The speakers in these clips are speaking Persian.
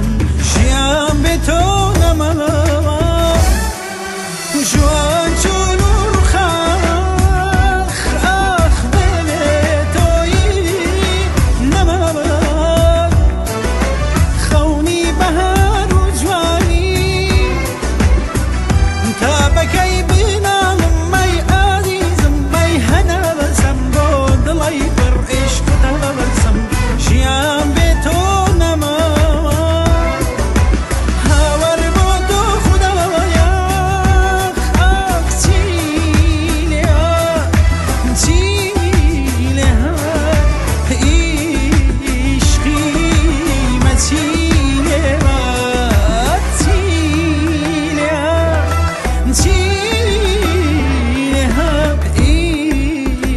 نەبەسم ژیان بێ تۆ نەماوە جوان چۆن و ڕووخاخ ئاخ بێ تۆیی نەماوە خەونی بەهار و جوانی تا بەکەی بیناڵم مەی ئازیزم مەی هەنەبەسم بۆ دڵی پڕ عیشق دەبەسم ژیان بێ تۆ نەماوە هاوەر بۆ تۆ خودەوەیە ئاخ چی لێ عیشقی مەچی لێوە چی لێ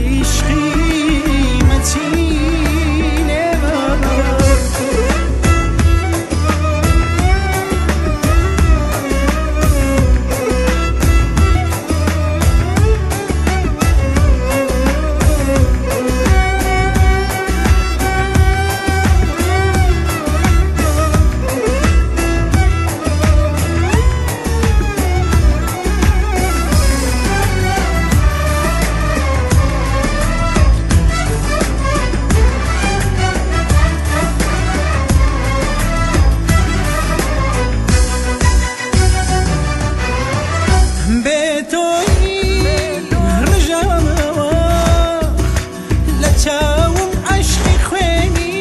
عیشقی مەچی لێوە بێ تۆی ڕژامەوە لە چاوم عەشقی خوێنی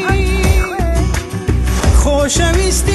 خۆشەویستی